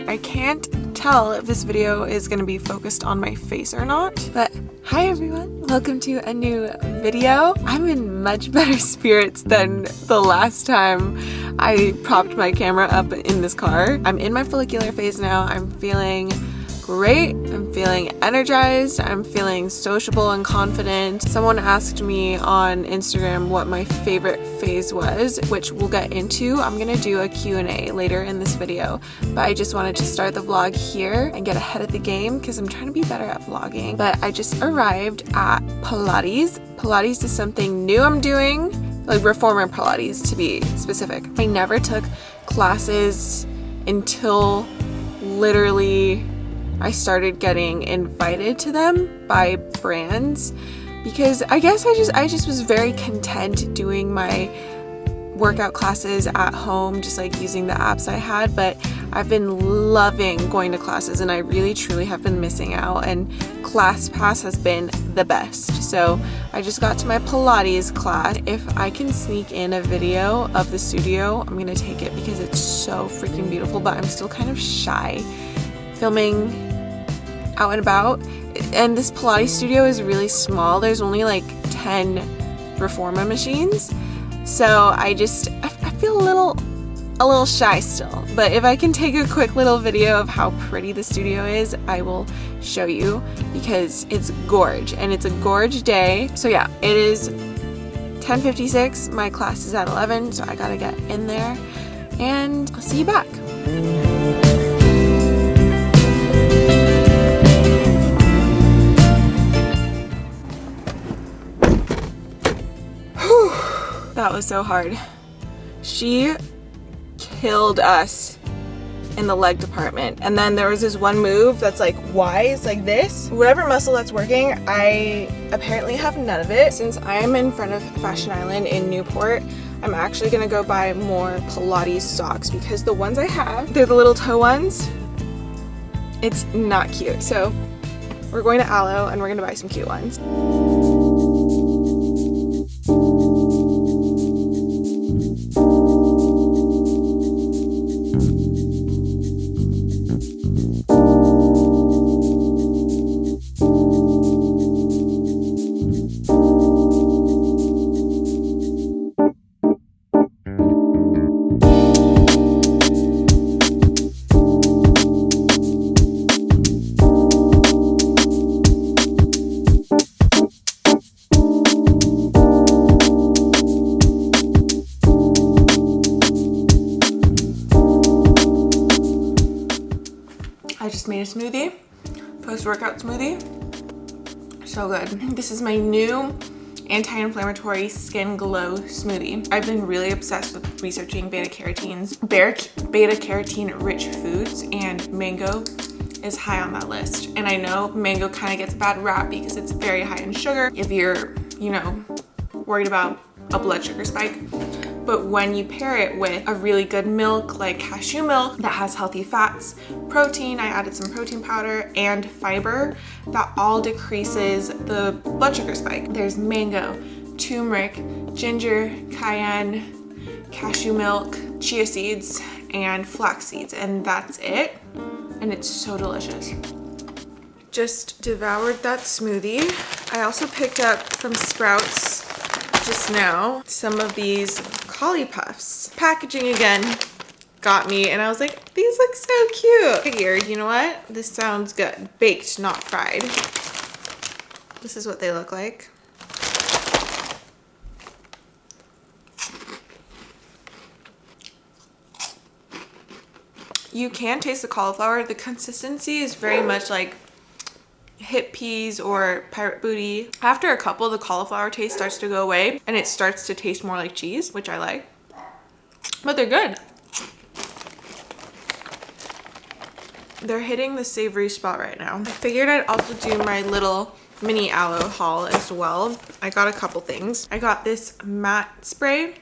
I can't tell if this video is going to be focused on my face or not, but hi everyone, welcome to a new video. I'm in much better spirits than the last time I propped my camera up in this car. I'm in my follicular phase now. I'm feeling great. I'm feeling energized. I'm feeling sociable and confident. Someone asked me on Instagram what my favorite phase was, which we'll get into. I'm gonna do a Q&A later in this video, but I just wanted to start the vlog here and get ahead of the game because I'm trying to be better at vlogging. But I just arrived at Pilates. Pilates is something new I'm doing, like reformer Pilates to be specific. I never took classes until literally I started getting invited to them by brands because I guess I just was very content doing my workout classes at home, just like using the apps I had. But I've been loving going to classes and I really truly have been missing out, and ClassPass has been the best. So I just got to my Pilates class. If I can sneak in a video of the studio, I'm gonna take it because it's so freaking beautiful, but I'm still kind of shy filming out and about. And this Pilates studio is really small. There's only like 10 reformer machines. So I feel a little shy still. But if I can take a quick little video of how pretty the studio is, I will show you because it's gorge and it's a gorge day. So yeah, it is 10:56. My class is at 11, so I gotta get in there and I'll see you back. That was so hard. She killed us in the leg department. And then there was this one move that's like wise, like this. Whatever muscle that's working, I apparently have none of it. Since I am in front of Fashion Island in Newport, I'm actually gonna go buy more Pilates socks because the ones I have, they're the little toe ones. It's not cute. So we're going to Aloe and we're gonna buy some cute ones. I just made a smoothie, post-workout smoothie. So good. This is my new anti-inflammatory skin glow smoothie. I've been really obsessed with researching beta-carotene rich foods, and mango is high on that list. And I know mango kind of gets a bad rap because it's very high in sugar if you're, you know, worried about a blood sugar spike. But when you pair it with a really good milk like cashew milk that has healthy fats, protein, I added some protein powder, and fiber, that all decreases the blood sugar spike. There's mango, turmeric, ginger, cayenne, cashew milk, chia seeds, and flax seeds, and that's it. And it's so delicious. Just devoured that smoothie. I also picked up from Sprouts just now some of these Collie Puffs. Packaging again got me, and I was like, these look so cute. Figured, you know what? This sounds good. Baked, not fried. This is what they look like. You can taste the cauliflower. The consistency is very much like hip peas or pirate booty. After a couple, the cauliflower taste starts to go away and it starts to taste more like cheese, which I like. But they're good. They're hitting the savory spot right now. I figured I'd also do my little mini aloe haul as well. I got a couple things. I got this matte spray.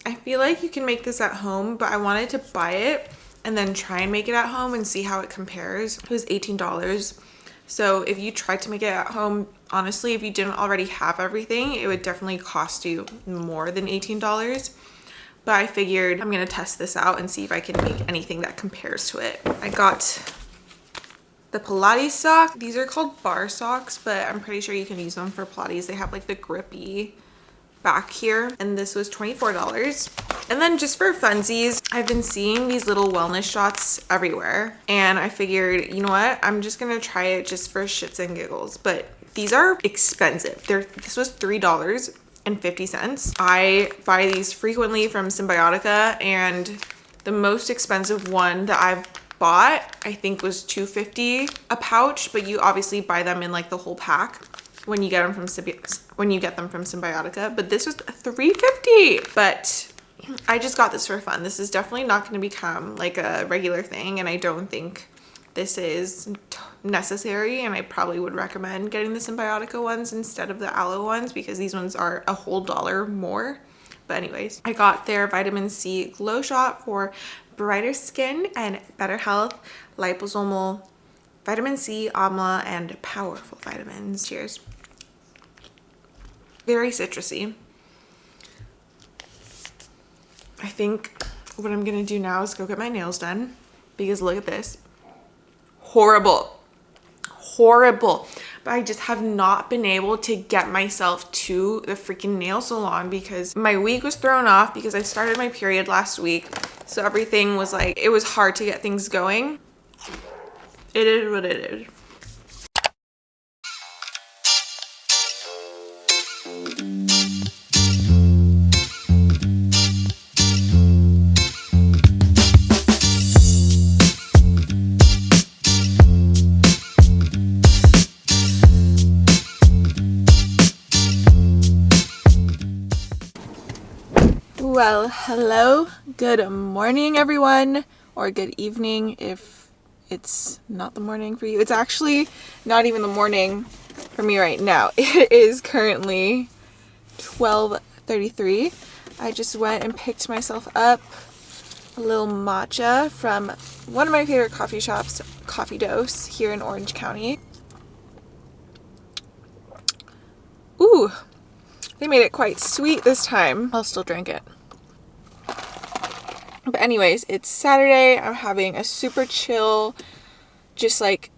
I feel like you can make this at home, but I wanted to buy it and then try and make it at home and see how it compares. It was $18. So if you tried to make it at home, honestly, if you didn't already have everything, it would definitely cost you more than $18. but I figured I'm gonna test this out and see if I can make anything that compares to it. I got the Pilates sock. These are called bar socks, but I'm pretty sure you can use them for Pilates. They have like the grippy back here, and this was $24. And then just for funsies, I've been seeing these little wellness shots everywhere, and I figured, you know what, I'm just gonna try it just for shits and giggles. But these are expensive. This was $3.50. I buy these frequently from Symbiotica, and the most expensive one that I've bought I think was $2.50 a pouch, but you obviously buy them in like the whole pack when you get them from Symbiotica. But this was $3.50. But I just got this for fun. This is definitely not going to become like a regular thing, and I don't think this is necessary, and I probably would recommend getting the Symbiotica ones instead of the Aloe ones because these ones are a whole $1 more. But anyways, I got their vitamin C glow shot for brighter skin and better health, liposomal vitamin C, amla, and powerful vitamins. Cheers. Very citrusy. I think what I'm gonna do now is go get my nails done because look at this. Horrible. Horrible. But I just have not been able to get myself to the freaking nail salon because my week was thrown off because I started my period last week. So everything was like, it was hard to get things going. It is what it is. Well, hello, good morning everyone, or good evening if it's not the morning for you. It's actually not even the morning for me right now. It is currently 12:33. I just went and picked myself up a little matcha from one of my favorite coffee shops, Coffee Dose, here in Orange County. Ooh, they made it quite sweet this time. I'll still drink it. But anyways, it's Saturday. I'm having a super chill, just like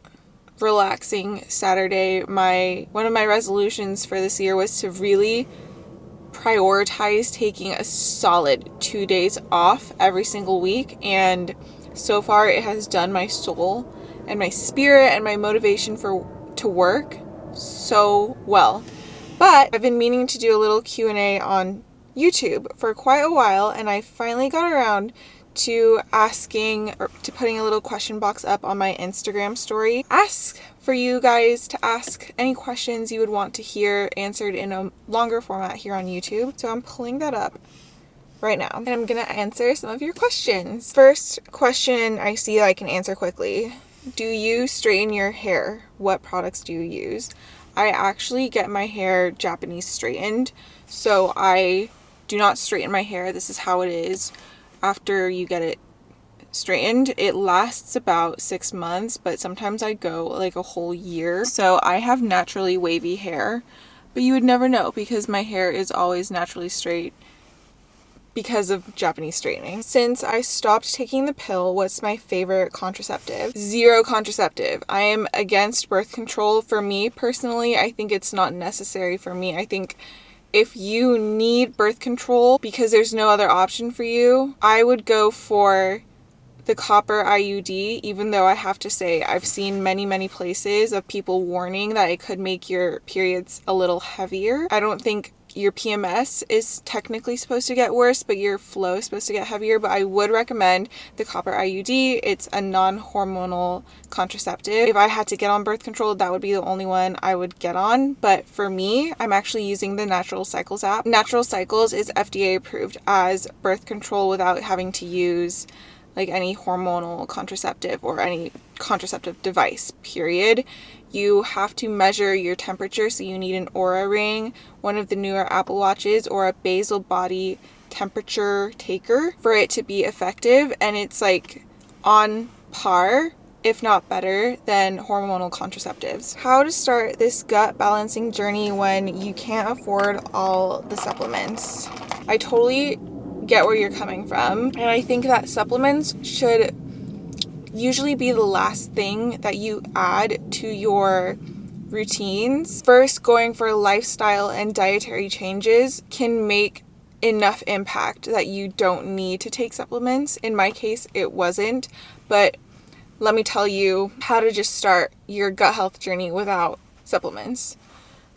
relaxing Saturday. One of my resolutions for this year was to really prioritize taking a solid 2 days off every single week. And so far it has done my soul and my spirit and my motivation to work so well. But I've been meaning to do a little Q&A on YouTube for quite a while, and I finally got around to putting a little question box up on my Instagram story. Ask for you guys to ask any questions you would want to hear answered in a longer format here on YouTube. So I'm pulling that up right now, and I'm gonna answer some of your questions. First question I see that I can answer quickly. Do you straighten your hair? What products do you use? I actually get my hair Japanese straightened, so I do not straighten my hair. This is how it is after you get it straightened. It lasts about 6 months, but sometimes I go like a whole year. So I have naturally wavy hair, but you would never know because my hair is always naturally straight because of Japanese straightening. Since I stopped taking the pill, what's my favorite contraceptive? Zero contraceptive. I am against birth control. For me personally, I think it's not necessary for me. I think if you need birth control because there's no other option for you, I would go for the copper IUD, even though I have to say I've seen many places of people warning that it could make your periods a little heavier. I don't think your PMS is technically supposed to get worse, but your flow is supposed to get heavier. But I would recommend the copper IUD. It's a non-hormonal contraceptive. If I had to get on birth control, that would be the only one I would get on. But for me, I'm actually using the Natural Cycles app. Natural Cycles is FDA approved as birth control without having to use like any hormonal contraceptive or any contraceptive device, period. You have to measure your temperature, so you need an Oura ring, one of the newer Apple Watches, or a basal body temperature taker for it to be effective. And it's like on par, if not better, than hormonal contraceptives. How to start this gut balancing journey when you can't afford all the supplements. I totally get where you're coming from. And I think that supplements should usually be the last thing that you add to your routines. First, going for lifestyle and dietary changes can make enough impact that you don't need to take supplements. In my case, it wasn't, but let me tell you how to just start your gut health journey without supplements.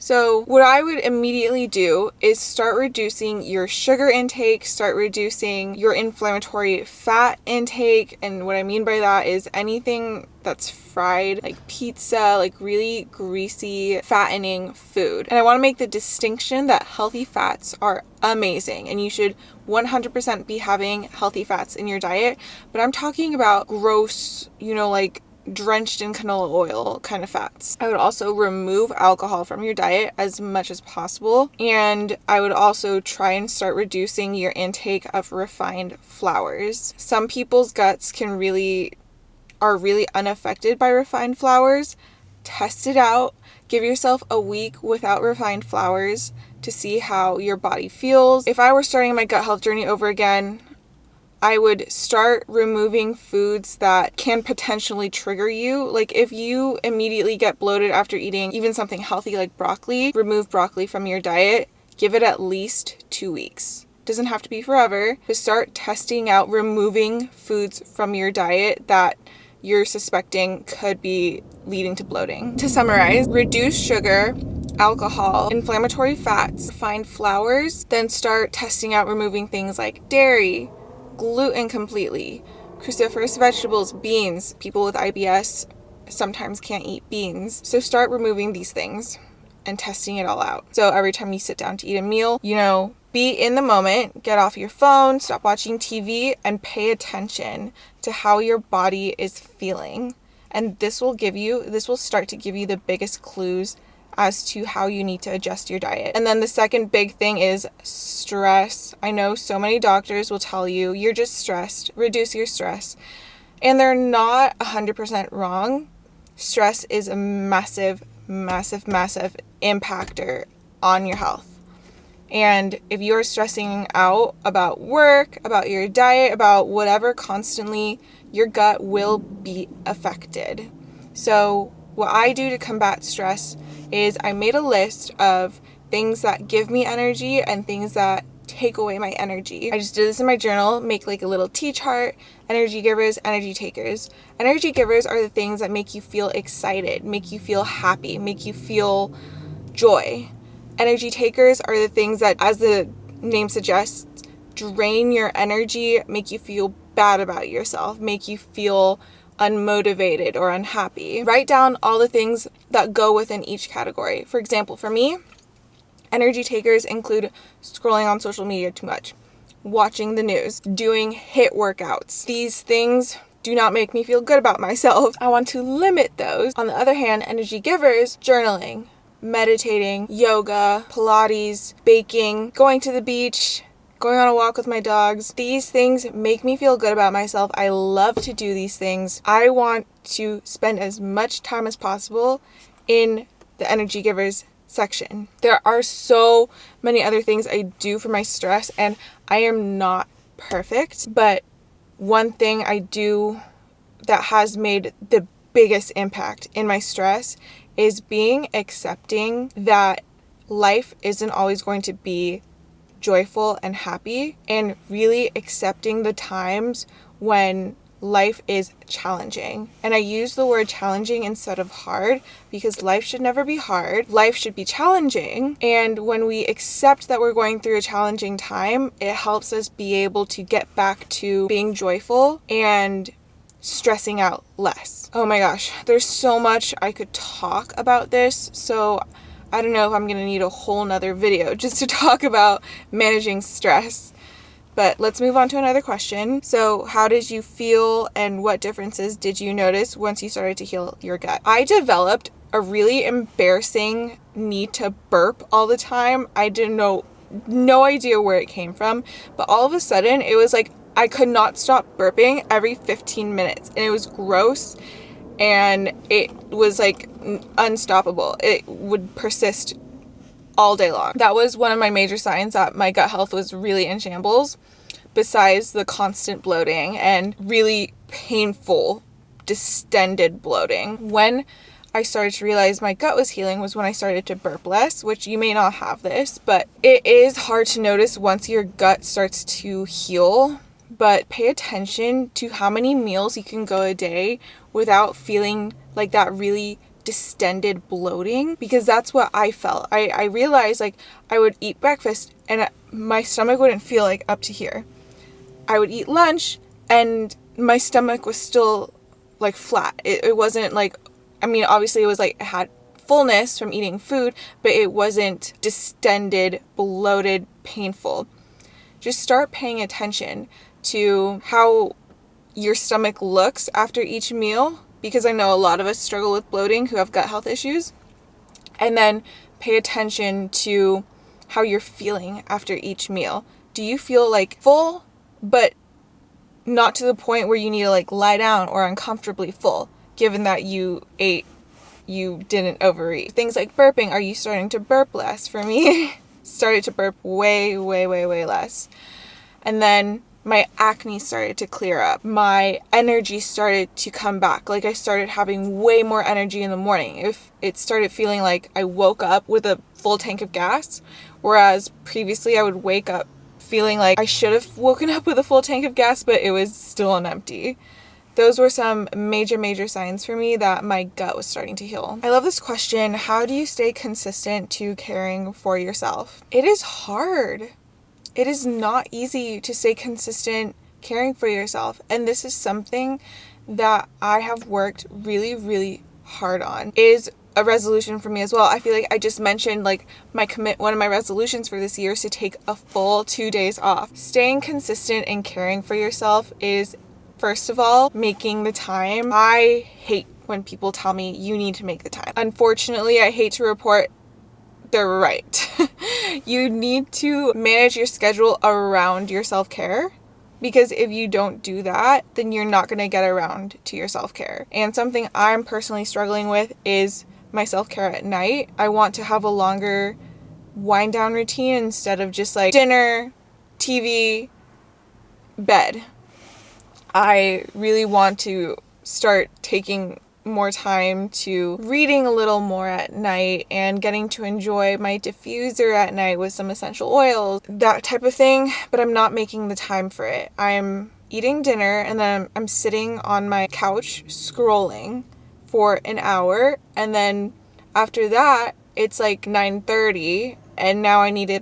So what I would immediately do is start reducing your sugar intake, start reducing your inflammatory fat intake. And what I mean by that is anything that's fried, like pizza, like really greasy, fattening food. And I want to make the distinction that healthy fats are amazing and you should 100% be having healthy fats in your diet. But I'm talking about gross, like drenched in canola oil kind of fats. I would also remove alcohol from your diet as much as possible, and I would also try and start reducing your intake of refined flours. Some people's guts are really unaffected by refined flours. Test it out. Give yourself a week without refined flours to see how your body feels. If I were starting my gut health journey over again, I would start removing foods that can potentially trigger you. Like if you immediately get bloated after eating even something healthy like broccoli, remove broccoli from your diet. Give it at least 2 weeks. Doesn't have to be forever, but start testing out removing foods from your diet that you're suspecting could be leading to bloating. To summarize, reduce sugar, alcohol, inflammatory fats, refined flours, then start testing out removing things like dairy, gluten completely, cruciferous vegetables, beans. People with IBS sometimes can't eat beans. So start removing these things and testing it all out. So every time you sit down to eat a meal, be in the moment, get off your phone, stop watching TV, and pay attention to how your body is feeling. And this will start to give you the biggest clues as to how you need to adjust your diet. And then the second big thing is stress. I know so many doctors will tell you, you're just stressed, reduce your stress. And they're not 100% wrong. Stress is a massive, massive, massive impactor on your health. And if you're stressing out about work, about your diet, about whatever constantly, your gut will be affected. So what I do to combat stress is I made a list of things that give me energy and things that take away my energy. I just did this in my journal, make like a little T chart, energy givers, energy takers. Energy givers are the things that make you feel excited, make you feel happy, make you feel joy. Energy takers are the things that, as the name suggests, drain your energy, make you feel bad about yourself, make you feel unmotivated or unhappy. Write down all the things that go within each category. For example, for me, energy takers include scrolling on social media too much, watching the news, doing HIIT workouts. These things do not make me feel good about myself. I want to limit those. On the other hand, energy givers, journaling, meditating, yoga, Pilates, baking, going to the beach, going on a walk with my dogs. These things make me feel good about myself. I love to do these things. I want to spend as much time as possible in the energy givers section. There are so many other things I do for my stress, and I am not perfect, but one thing I do that has made the biggest impact in my stress is being accepting that life isn't always going to be joyful and happy, and really accepting the times when life is challenging. And I use the word challenging instead of hard because life should never be hard. Life should be challenging. And when we accept that we're going through a challenging time, it helps us be able to get back to being joyful and stressing out less. Oh my gosh, there's so much I could talk about this. So I don't know if I'm gonna need a whole nother video just to talk about managing stress. But let's move on to another question. So how did you feel and what differences did you notice once you started to heal your gut? I developed a really embarrassing need to burp all the time. I didn't know, no idea where it came from, but all of a sudden it was like I could not stop burping every 15 minutes, and it was gross. And it was like unstoppable. It would persist all day long. That was one of my major signs that my gut health was really in shambles. besides the constant bloating and really painful, distended bloating. When I started to realize my gut was healing was when I started to burp less, which you may not have this, but it is hard to notice once your gut starts to heal. But pay attention to how many meals you can go a day without feeling like that really distended bloating, because that's what I felt. I realized like I would eat breakfast and my stomach wouldn't feel like up to here. I would eat lunch and my stomach was still like flat. It wasn't like, I mean, obviously it was like, it had fullness from eating food, but it wasn't distended, bloated, painful. Just start paying attention to how your stomach looks after each meal, because I know a lot of us struggle with bloating who have gut health issues. And then pay attention to how you're feeling after each meal. Do you feel like full, but not to the point where you need to like lie down, or uncomfortably full, given that you ate, you didn't overeat? Things like burping, are you starting to burp less? For me, started to burp way less. And then my acne started to clear up. My energy started to come back. Like I started having way more energy in the morning. If it started feeling like I woke up with a full tank of gas, whereas previously I would wake up feeling like I should have woken up with a full tank of gas, but it was still on empty. Those were some major signs for me that my gut was starting to heal. I love this question. How do you stay consistent to caring for yourself? It is hard. It is not easy to stay consistent caring for yourself. And this is something that I have worked really hard on. It is a resolution for me as well. I feel like I just mentioned like one of my resolutions for this year is to take a full 2 days off. Staying consistent in caring for yourself is, first of all, making the time. I hate when people tell me you need to make the time. Unfortunately, I hate to report they're right. You need to manage your schedule around your self-care, because if you don't do that, then you're not going to get around to your self-care. And something I'm personally struggling with is my self-care at night. I want to have a longer wind down routine instead of just like dinner, TV, bed. I really want to start taking more time to reading a little more at night and getting to enjoy my diffuser at night with some essential oils, that type of thing, but I'm not making the time for it. I'm eating dinner and then I'm sitting on my couch scrolling for an hour, and then after that it's like 9:30 and now I need to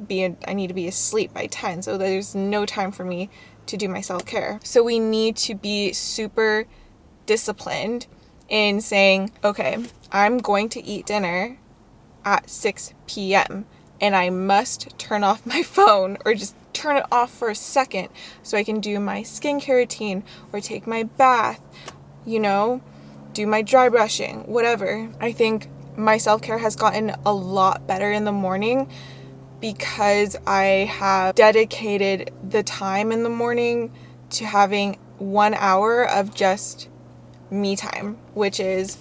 be asleep by 10, so there's no time for me to do my self-care. So we need to be super disciplined in saying, okay, I'm going to eat dinner at 6 p.m. and I must turn off my phone, or just turn it off for a second so I can do my skincare routine or take my bath, do my dry brushing, whatever. I think my self-care has gotten a lot better in the morning because I have dedicated the time in the morning to having 1 hour of just me time, which is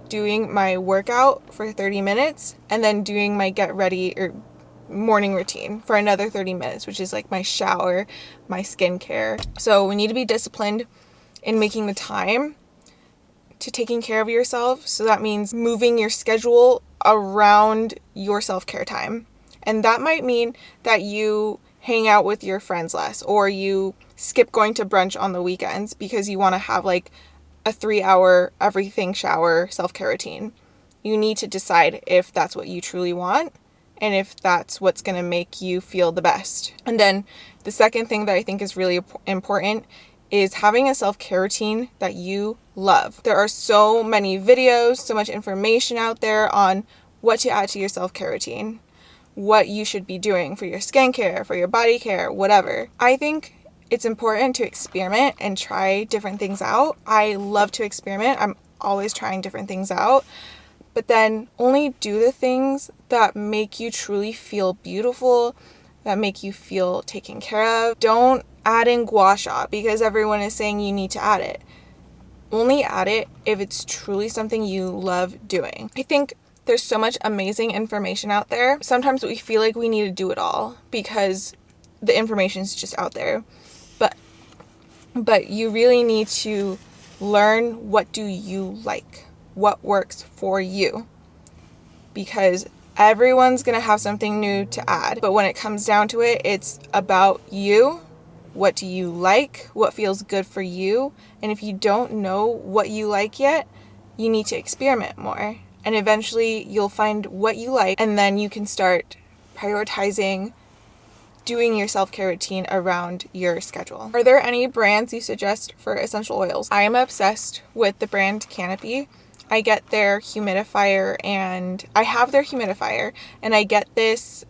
doing my workout for 30 minutes and then doing my get ready or morning routine for another 30 minutes, which is like my shower, my skincare. So we need to be disciplined in making the time to taking care of yourself. So that means moving your schedule around your self-care time. And that might mean that you hang out with your friends less, or you skip going to brunch on the weekends because you want to have like a 3-hour everything shower self-care routine. You need to decide if that's what you truly want and if that's what's going to make you feel the best. And then the second thing that I think is really important is having a self-care routine that you love. There are so many videos, so much information out there on what to add to your self-care routine, what you should be doing for your skincare, for your body care, whatever. I think it's important to experiment and try different things out. I love to experiment. I'm always trying different things out. But then only do the things that make you truly feel beautiful, that make you feel taken care of. Don't add in gua sha because everyone is saying you need to add it. Only add it if it's truly something you love doing. I think there's so much amazing information out there. Sometimes we feel like we need to do it all because the information is just out there. but you really need to learn what do you like, what works for you, because everyone's gonna have something new to add. But when it comes down to it, it's about you. What do you like? What feels good for you? And if you don't know what you like yet, you need to experiment more. And eventually you'll find what you like, and then you can start prioritizing doing your self-care routine around your schedule. Are there any brands you suggest for essential oils? I am obsessed with the brand Canopy. I get their humidifier, and I have their humidifier, and I get this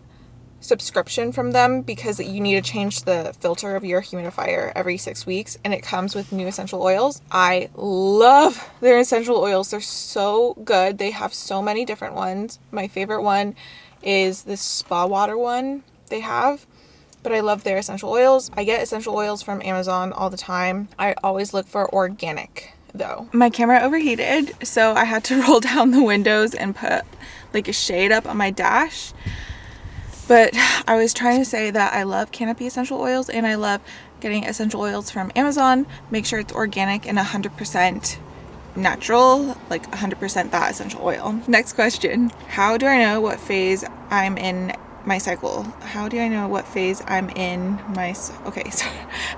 subscription from them because you need to change the filter of your humidifier every 6 weeks, and it comes with new essential oils. I love their essential oils. They're so good. They have so many different ones. My favorite one is this spa water one they have, but I love their essential oils. I get essential oils from Amazon all the time. I always look for organic though. My camera overheated, so I had to roll down the windows and put like a shade up on my dash. But I was trying to say that I love Canopy essential oils, and I love getting essential oils from Amazon. Make sure it's organic and 100% natural, like 100% that essential oil. Next question. How do I know what phase I'm in my cycle? How do I know what phase I'm in my, okay, so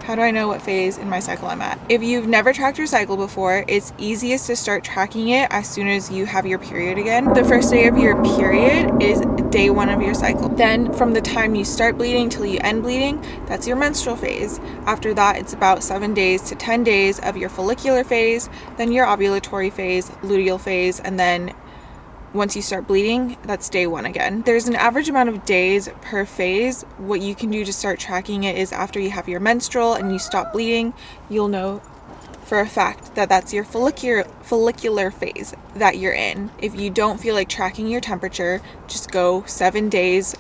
how do I know what phase in my cycle I'm at? If you've never tracked your cycle before, it's easiest to start tracking it as soon as you have your period again. The first day of your period is day 1 of your cycle. Then from the time you start bleeding till you end bleeding, that's your menstrual phase. After that, it's about 7 days to 10 days of your follicular phase, then your ovulatory phase, luteal phase, and then once you start bleeding, that's day 1 again. There's an average amount of days per phase. What you can do to start tracking it is after you have your menstrual and you stop bleeding, you'll know for a fact that that's your follicular phase that you're in. If you don't feel like tracking your temperature, just go 7 days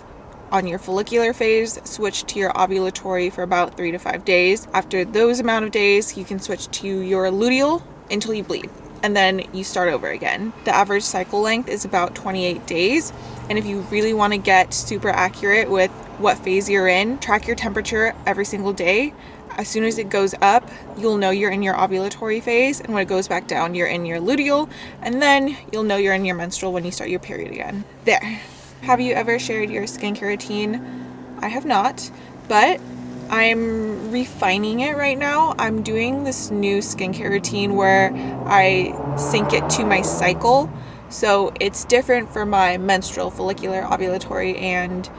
on your follicular phase, switch to your ovulatory for about 3 to 5 days. After those amount of days, you can switch to your luteal until you bleed, and then you start over again. The average cycle length is about 28 days. And if you really want to get super accurate with what phase you're in, track your temperature every single day. As soon as it goes up, you'll know you're in your ovulatory phase, and when it goes back down, you're in your luteal, and then you'll know you're in your menstrual when you start your period again. There. Have you ever shared your skincare routine? I have not, but I'm refining it right now. I'm doing this new skincare routine where I sync it to my cycle. So it's different for my menstrual, follicular, ovulatory, and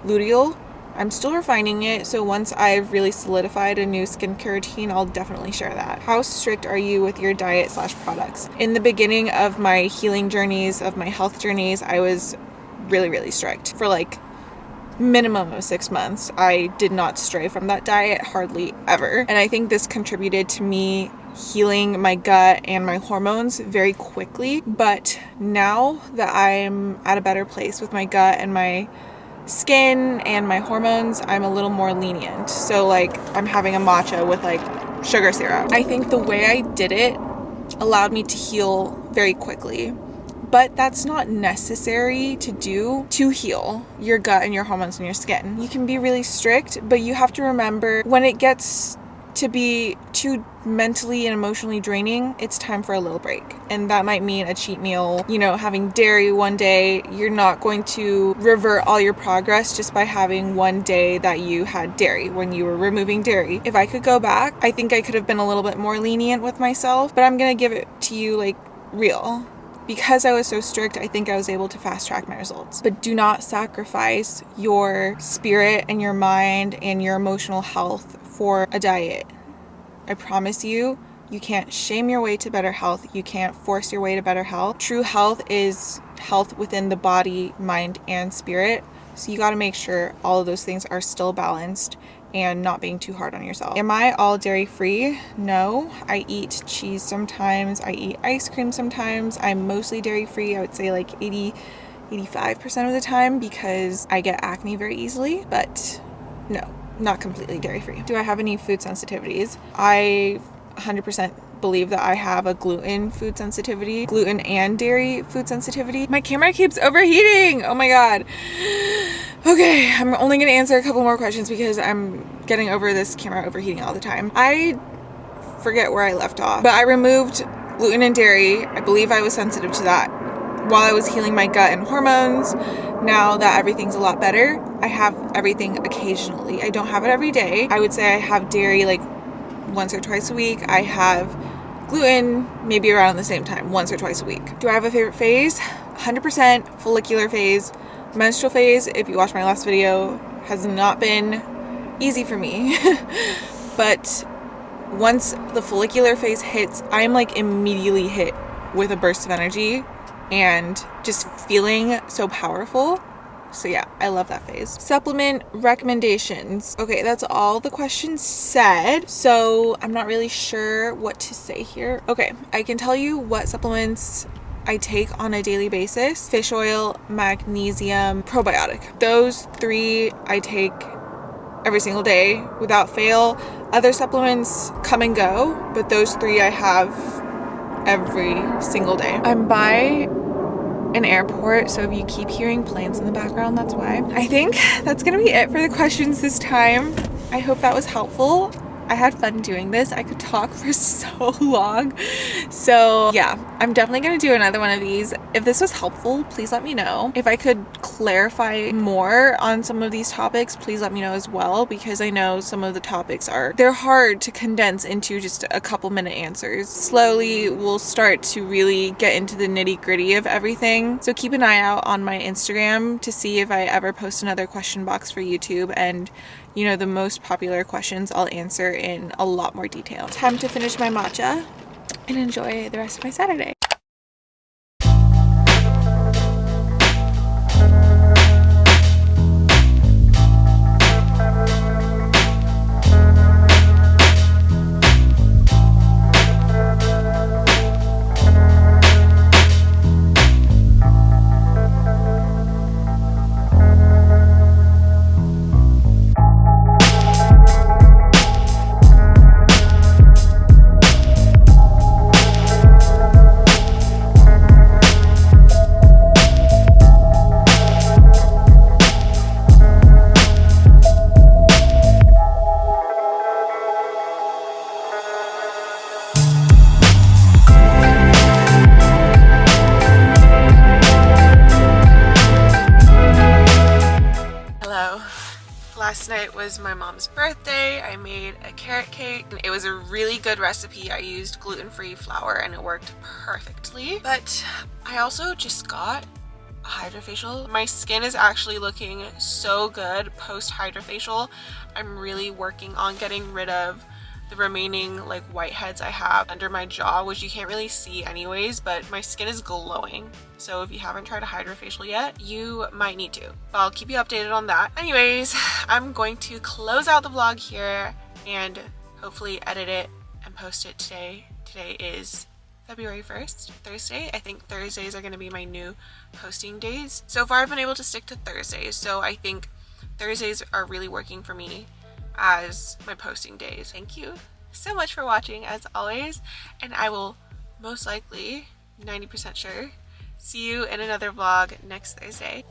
luteal. I'm still refining it, so once I've really solidified a new skincare routine, I'll definitely share that. How strict are you with your diet/products? In the beginning of my healing journeys, of my health journeys, I was really, really strict. For like minimum of 6 months, I did not stray from that diet hardly ever. And I think this contributed to me healing my gut and my hormones very quickly. But now that I'm at a better place with my gut and my skin and my hormones, I'm a little more lenient. So like I'm having a matcha with like sugar syrup. I think the way I did it allowed me to heal very quickly. But that's not necessary to do to heal your gut and your hormones and your skin. You can be really strict, but you have to remember when it gets to be too mentally and emotionally draining, it's time for a little break. And that might mean a cheat meal, having dairy one day. You're not going to revert all your progress just by having one day that you had dairy when you were removing dairy. If I could go back, I think I could have been a little bit more lenient with myself, but I'm gonna give it to you like real. Because I was so strict, I think I was able to fast track my results. But do not sacrifice your spirit and your mind and your emotional health for a diet. I promise you, you can't shame your way to better health. You can't force your way to better health. True health is health within the body, mind, and spirit. So you got to make sure all of those things are still balanced and not being too hard on yourself. Am I all dairy free? No. I eat cheese sometimes. I eat ice cream sometimes. I'm mostly dairy free. I would say like 85% of the time because I get acne very easily, but no, not completely dairy free. Do I have any food sensitivities? I 100% believe that I have a gluten food sensitivity, gluten and dairy food sensitivity. My camera keeps overheating. Oh my God. Okay, I'm only going to answer a couple more questions because I'm getting over this camera overheating all the time. I forget where I left off. But I removed gluten and dairy. I believe I was sensitive to that while I was healing my gut and hormones. Now that everything's a lot better, I have everything occasionally. I don't have it every day. I would say I have dairy like once or twice a week. I have gluten maybe around the same time, once or twice a week. Do I have a favorite phase? 100% follicular phase. Menstrual phase, if you watched my last video, has not been easy for me. But once the follicular phase hits, I'm like immediately hit with a burst of energy and just feeling so powerful. So yeah, I love that phase. Supplement recommendations. Okay, that's all the questions said. So I'm not really sure what to say here. Okay, I can tell you what supplements I take on a daily basis. Fish oil, magnesium, probiotic. Those 3 I take every single day without fail. Other supplements come and go, but those 3 I have every single day. I'm by an airport, so if you keep hearing planes in the background, that's why. I think that's gonna be it for the questions this time. I hope that was helpful. I had fun doing this. I could talk for so long. So yeah, I'm definitely gonna do another one of these. If this was helpful, please let me know. If I could clarify more on some of these topics, please let me know as well, because I know some of the topics they're hard to condense into just a couple minute answers. Slowly, we'll start to really get into the nitty-gritty of everything. So keep an eye out on my Instagram to see if I ever post another question box for YouTube, and you know, the most popular questions I'll answer in a lot more detail. Time to finish my matcha and enjoy the rest of my Saturday. Last night was my mom's birthday. I made a carrot cake. It was a really good recipe. I used gluten-free flour and it worked perfectly. But I also just got a hydrofacial. My skin is actually looking so good post hydrofacial. I'm really working on getting rid of the remaining like whiteheads I have under my jaw, which you can't really see anyways, but my skin is glowing. So if you haven't tried a hydrofacial yet, you might need to. But I'll keep you updated on that. Anyways, I'm going to close out the vlog here and hopefully edit it and post it today. Today is February 1st, Thursday. I think Thursdays are going to be my new posting days. So far I've been able to stick to Thursdays, so I think Thursdays are really working for me as my posting days. Thank you so much for watching as always, and I will most likely, 90% sure, see you in another vlog next Thursday.